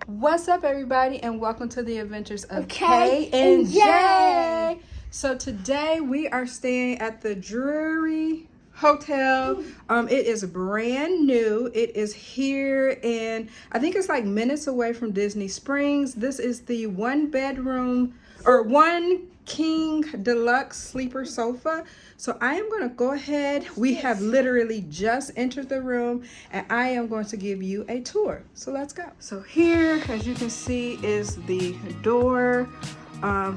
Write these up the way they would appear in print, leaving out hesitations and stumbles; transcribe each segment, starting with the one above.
What's up, everybody, and welcome to the Adventures of K and J. So today we are staying at the Drury Hotel. It is brand new. It is here, and I think it's like minutes away from Disney Springs. This is the one king deluxe sleeper sofa. So I am going to go ahead. We have literally just entered the room, and I am going to give you a tour. So let's go. So here, as you can see, is the door.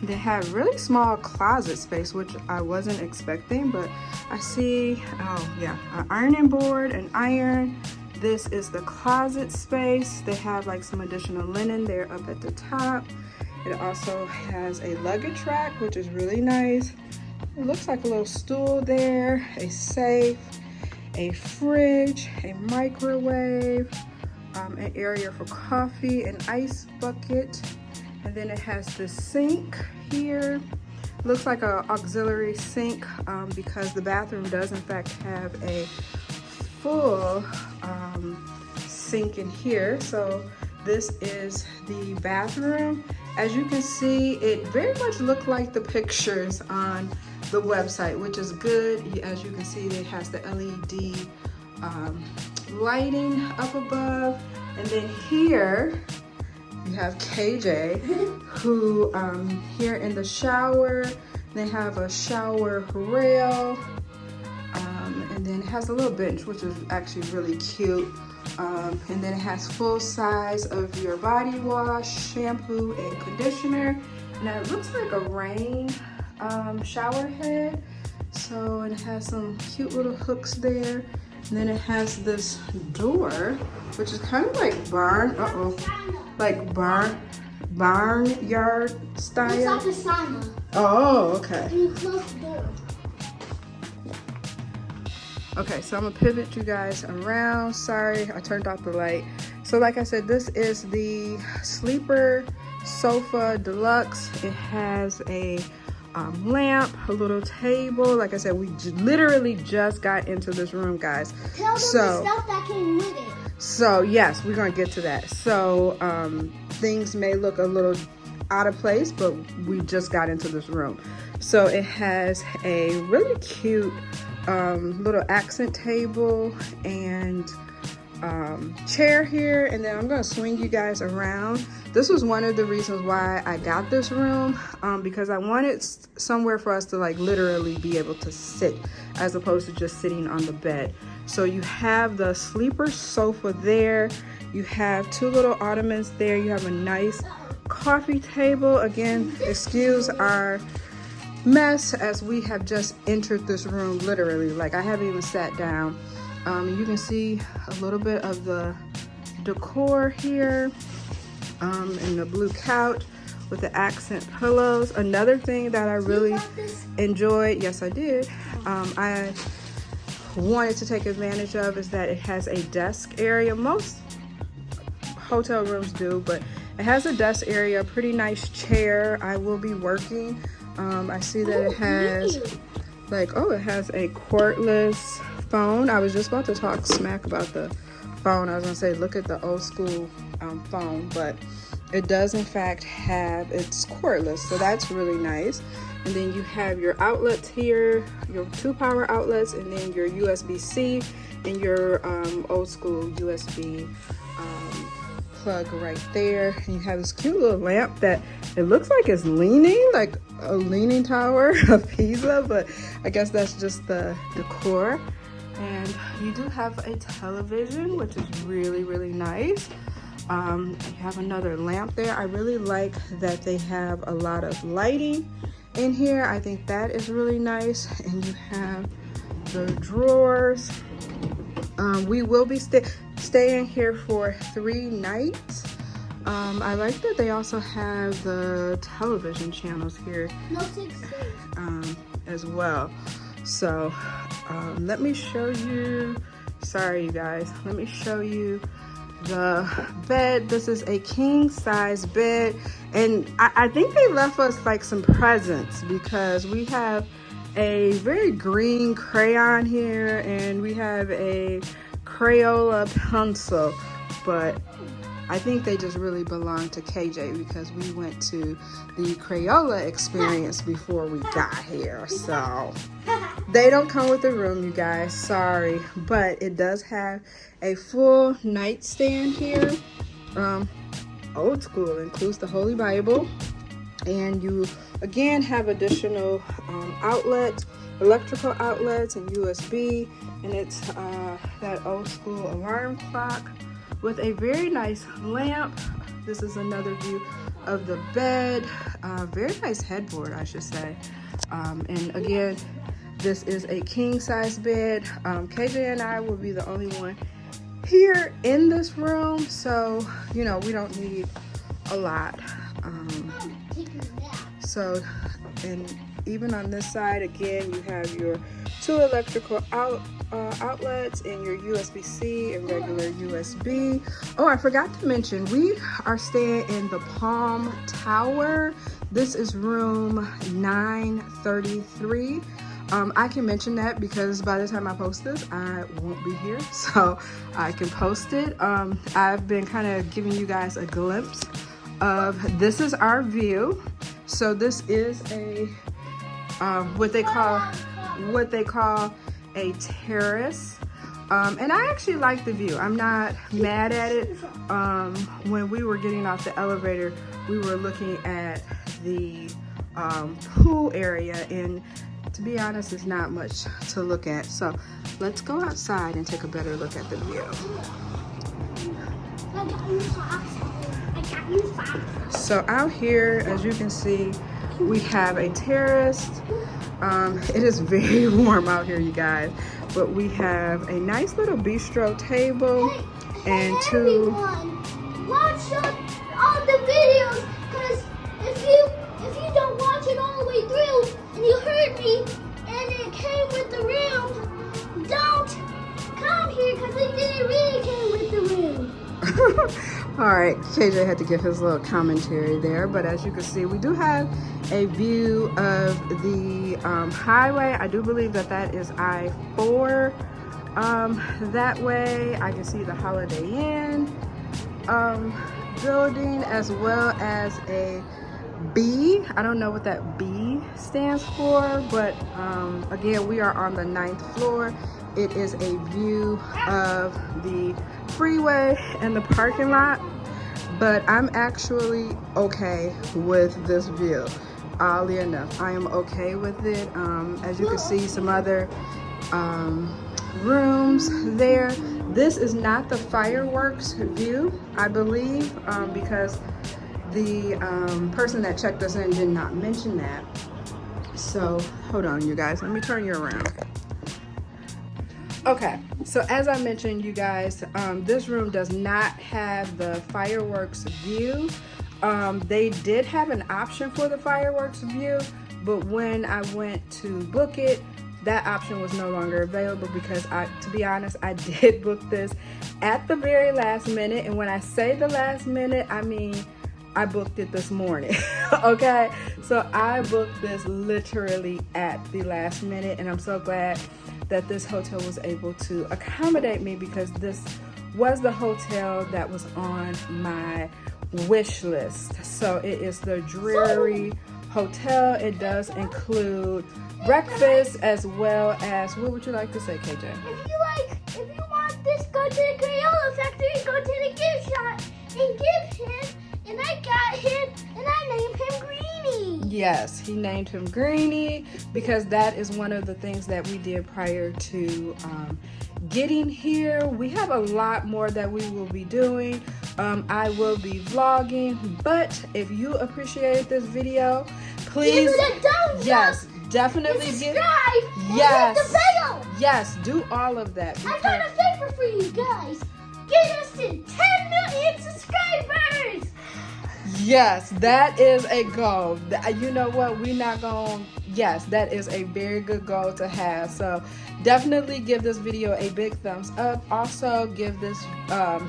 They have really small closet space, which I wasn't expecting, but I see, an ironing board, an iron. This is the closet space. They have like some additional linen there up at the top. It also has a luggage rack, which is really nice. It looks like a little stool there, a safe, a fridge, a microwave, an area for coffee, an ice bucket, and then it has the sink here. Looks like an auxiliary sink because the bathroom does in fact have a full sink in here. So this is the bathroom. As you can see, it very much looked like the pictures on the website, which is good. As you can see, it has the LED lighting up above. And then here, you have KJ, who here in the shower, they have a shower rail, and then it has a little bench, which is actually really cute. And then it has full size of your body wash, shampoo, and conditioner. And it looks like a rain shower head. So it has some cute little hooks there. And then it has this door, which is kind of like barnyard style. It's like a sauna. Oh, okay. You close the door. Okay, so I'm gonna pivot you guys around. Sorry, I turned off the light. So like I said, this is the sleeper sofa deluxe. It has a lamp, a little table. Like I said, we literally just got into this room, guys. Tell them the stuff that came with it. So yes, we're gonna get to that. So things may look a little out of place, but we just got into this room. So it has a really cute little accent table and chair here, and then I'm gonna swing you guys around. This was one of the reasons why I got this room, because I wanted somewhere for us to like literally be able to sit as opposed to just sitting on the bed. So you have the sleeper sofa there, you have two little ottomans there, you have a nice coffee table. Again, excuse our mess as we have just entered this room literally. Like I haven't even sat down. You can see a little bit of the decor here, and the blue couch with the accent pillows. Another thing that I really enjoyed, yes I did, I wanted to take advantage of is that it has a desk area. Most hotel rooms do, but it has a desk area, pretty nice chair. I will be working. I see that it has it has a cordless phone. I was just about to talk smack about the phone. I was gonna say, look at the old school phone, but it does in fact have, it's cordless, so that's really nice. And then you have your outlets here, your 2 power outlets, and then your USB-C and your old school USB plug right there. And you have this cute little lamp that it looks like it's leaning, like a leaning tower of Pisa, but I guess that's just the decor. And you do have a television, which is really, really nice. You have another lamp there. I really like that they have a lot of lighting in here. I think that is really nice. And you have the drawers. We will be staying here for 3 nights. I like that they also have the television channels here as well. So let me show you, sorry you guys, let me show you the bed. This is a king size bed, and I think they left us like some presents because we have a very green crayon here and we have a Crayola pencil, but I think they just really belong to KJ because we went to the Crayola experience before we got here. So they don't come with the room, you guys, sorry. But it does have a full nightstand here. Old school, includes the Holy Bible. And you again have additional outlets, electrical outlets and USB. And it's that old school alarm clock with a very nice lamp. This is another view of the bed. Very nice headboard, I should say. And again, this is a king size bed. KJ and I will be the only one here in this room, so you know we don't need a lot. So, and even on this side, again, you have your 2 electrical outlets and your USB-C and regular USB. Oh, I forgot to mention, we are staying in the Palm Tower. This is room 933. I can mention that because by the time I post this, I won't be here, so I can post it. I've been kind of giving you guys a glimpse of, this is our view. So this is a what they call a terrace, and I actually like the view. I'm not mad at it. When we were getting off the elevator, we were looking at the pool area, and to be honest, it's not much to look at. So let's go outside and take a better look at the view. So out here, as you can see, we have a terrace. It is very warm out here, you guys, but we have a nice little bistro table and 2. Everyone, watch all the videos, because if you don't watch it all the way through and you heard me and it came with the room, don't come here because it didn't really came with the room. All right, KJ had to give his little commentary there, but as you can see, we do have a view of the highway. I do believe that is I-4. That way, I can see the Holiday Inn building, as well as a B. I don't know what that B stands for, but again, we are on the 9th floor. It is a view of the freeway and the parking lot, but I'm actually okay with this view. Oddly enough, I am okay with it. As you can see, some other rooms there. This is not the fireworks view, I believe, because the person that checked us in did not mention that. So hold on, you guys, let me turn you around. Okay, so as I mentioned, you guys, this room does not have the fireworks view. They did have an option for the fireworks view, but when I went to book it, that option was no longer available because to be honest, I did book this at the very last minute. And when I say the last minute, I mean, I booked it this morning, okay? So I booked this literally at the last minute, and I'm so glad that this hotel was able to accommodate me because this was the hotel that was on my wish list. So it is the Drury Hotel. It does include breakfast as well as, what would you like to say, KJ? If you want this, go to the Crayola factory, go to the gift shop and give him, and I got him, and I named him Greenie. Yes, he named him Greenie because that is one of the things that we did prior to getting here. We have a lot more that we will be doing. I will be vlogging, but if you appreciate this video, please, give it a thumbs yes, up, definitely and give, subscribe, and yes, hit the bell. Yes, do all of that. I've got a favor for you guys. Get us to 10 million subscribers. Yes, that is a goal. You know what? We're not going. Yes, that is a very good goal to have. So definitely give this video a big thumbs up. Also give this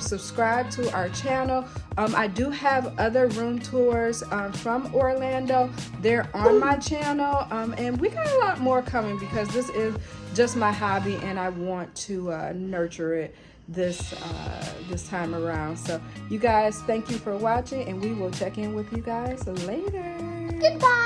subscribe to our channel. I do have other room tours from Orlando. They're on my channel, and we got a lot more coming because this is just my hobby and I want to nurture it this time around. So you guys, thank you for watching, and we will check in with you guys later. Goodbye.